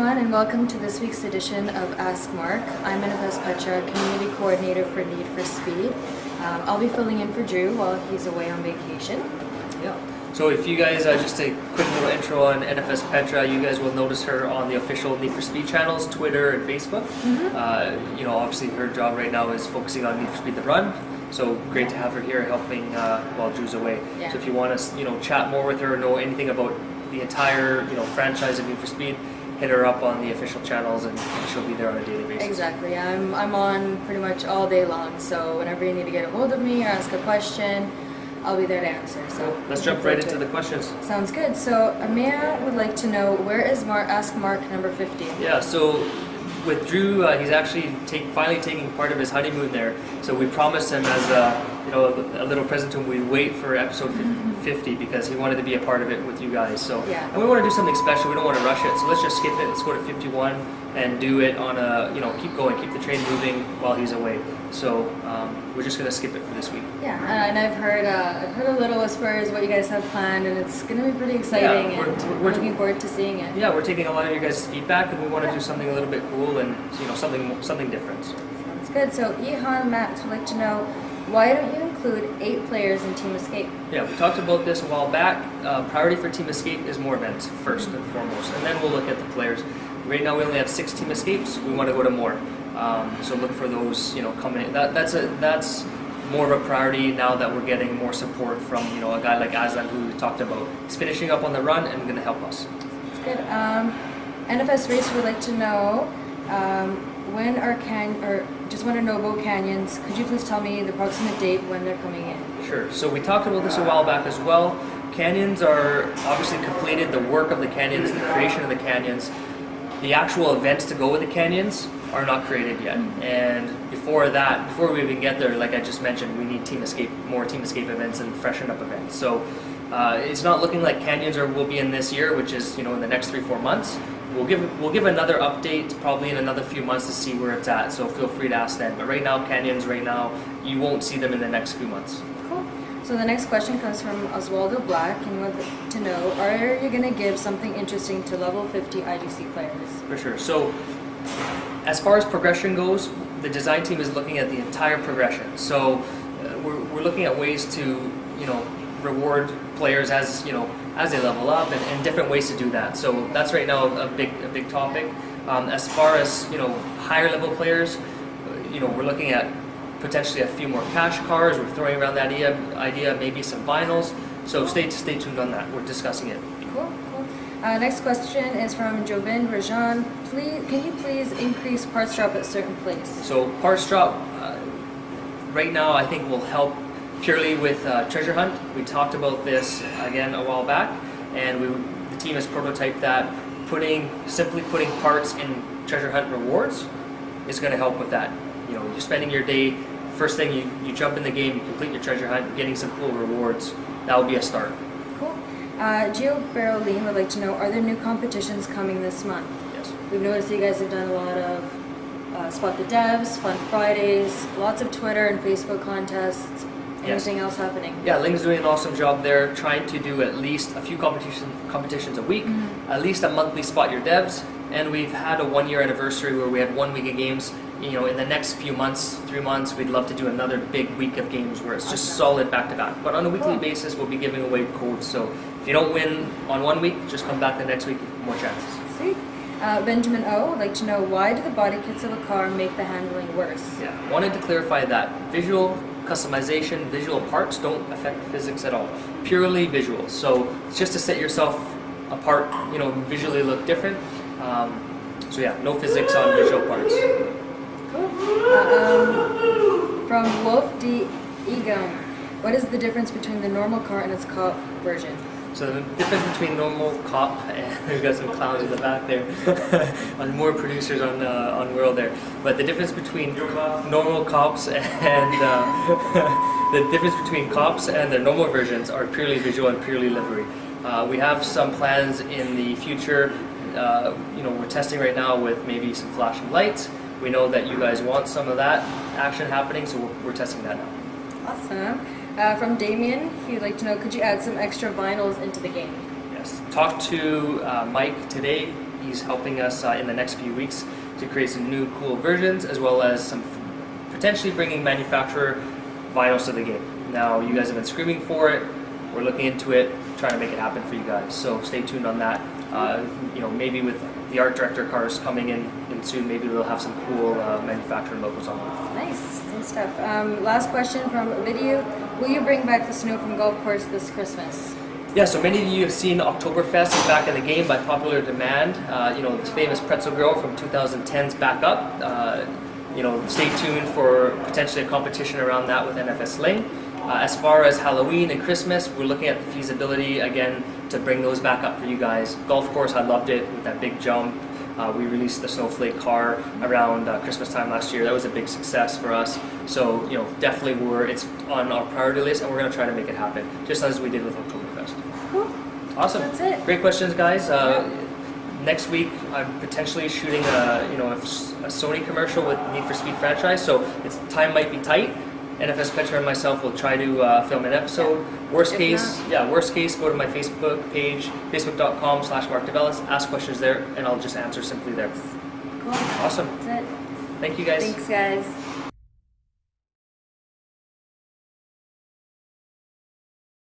everyone, and welcome to this week's edition of Ask Mark. I'm NFS Petra, Community Coordinator for Need for Speed. I'll be filling in for Drew while he's away on vacation. Yeah. So if you guys, just a quick little intro on NFS Petra, you guys will notice her on the official Need for Speed channels, Twitter and Facebook. Obviously her job right now is focusing on Need for Speed the Run. So great to have her here helping while Drew's away. Yeah. So if you want to, chat more with her, know anything about the entire, franchise of Need for Speed, hit her up on the official channels and she'll be there on a daily basis. Exactly. I'm on pretty much all day long, so whenever you need to get a hold of me or ask a question, I'll be there to answer. So let's jump right into the questions. Sounds good. So Amaya would like to know, where is Ask Mark number 50? Yeah, so with Drew, he's actually finally taking part of his honeymoon there. So we promised him as a little present to him, we'd wait for episode 50 because he wanted to be a part of it with you guys. So yeah. And we want to do something special. We don't want to rush it. So let's just skip it. Let's go to 51 and do it on keep going, keep the train moving while he's away. So we're just gonna skip it for this week. Yeah, and I've heard a little whispers what you guys have planned, and it's gonna be pretty exciting. Yeah, and we're looking forward to seeing it. Yeah, we're taking a lot of your guys' feedback, and we want to do something a little bit cool and something different. Sounds good. So Ihan Max would like to know, why don't you include 8 players in Team Escape? Yeah, we talked about this a while back. Priority for Team Escape is more events first and foremost, and then we'll look at the players. Right now we only have 6 Team Escapes. We want to go to more. So look for those, coming in. That's more of a priority now that we're getting more support from, a guy like Aslan who we talked about. He's finishing up on the run and going to help us. That's good. NFS Race would like to know, when just want to know about canyons. Could you please tell me the approximate date when they're coming in? Sure. So we talked about this a while back as well. Canyons are obviously completed, the work of the canyons, the creation of the canyons. The actual events to go with the canyons are not created yet. And before we even get there, like I just mentioned, we need more Team Escape events and freshen up events. So it's not looking like canyons will be in this year, which is in the next 3-4 months. We'll give another update probably in another few months to see where it's at. So feel free to ask then. But right now, canyons you won't see them in the next few months. Cool. So the next question comes from Oswaldo Black, and he wants to know, are you going to give something interesting to level 50 IGC players? For sure. So as far as progression goes, the design team is looking at the entire progression. So we're looking at ways to reward players as they level up and different ways to do that. So that's right now a big topic. As far as higher level players, we're looking at potentially a few more cash cards. We're throwing around that idea, maybe some vinyls. So stay tuned on that. We're discussing it. Cool. Next question is from Jovin Rajan. Can you please increase parts drop at certain place? So parts drop right now I think will help purely with treasure hunt. We talked about this again a while back, and the team has prototyped that. Simply putting parts in treasure hunt rewards is going to help with that. You're spending your day, first thing you jump in the game, you complete your treasure hunt, getting some cool rewards. That would be a start. Cool. Gio Barrow-Lean would like to know, are there new competitions coming this month? Yes. We've noticed you guys have done a lot of Spot the Devs, Fun Fridays, lots of Twitter and Facebook contests. Anything else happening? Yeah, Ling's doing an awesome job there, trying to do at least a few competitions a week, at least a monthly Spot Your Devs, and we've had a 1-year anniversary where we had 1 week of games. In the next few months, 3 months, we'd love to do another big week of games where it's just solid back to back. But on a weekly basis, we'll be giving away codes. So if you don't win on 1 week, just come back the next week, more chances. Sweet. Benjamin O would like to know, why do the body kits of a car make the handling worse? Yeah, wanted to clarify that. Visual customization, visual parts don't affect physics at all. Purely visual. So it's just to set yourself apart, visually look different. So yeah, no physics on visual parts. From Wolf D. Egon, what is the difference between the normal car and its cop version? So the difference between normal cop and we've got some clowns in the back there, more producers on World there. But the difference between normal cops and their normal versions are purely visual and purely livery. We have some plans in the future. We're testing right now with maybe some flashing lights. We know that you guys want some of that action happening, so we're testing that now. Awesome. From Damien, he would like to know, could you add some extra vinyls into the game? Yes. Talked to Mike today He's helping us in the next few weeks to create some new cool versions, as well as some potentially bringing manufacturer vinyls to the game. Now, you guys have been screaming for it. We're looking into it, trying to make it happen for you guys. So stay tuned on that. Maybe with the art director cars coming in soon, maybe they'll have some cool manufacturer logos on them. Nice stuff. Last question from a video. Will you bring back the snow from golf course this Christmas? Yeah, so many of you have seen Oktoberfest is back in the game by popular demand. The famous pretzel girl from 2010's back up. Stay tuned for potentially a competition around that with NFS Sling. As far as Halloween and Christmas, we're looking at the feasibility again to bring those back up for you guys. Golf course, I loved it with that big jump. We released the Snowflake car around Christmas time last year. That was a big success for us. So definitely it's on our priority list, and we're going to try to make it happen, just as we did with Oktoberfest. Cool. Awesome. That's it. Great questions, guys. Next week, I'm potentially shooting a Sony commercial with Need for Speed franchise, so time might be tight. NFS Pitcher and myself will try to film an episode. Worst case, go to my Facebook page, facebook.com/Marc Develis, ask questions there, and I'll just answer simply there. Cool. Awesome. That's it. Thank you, guys. Thanks, guys.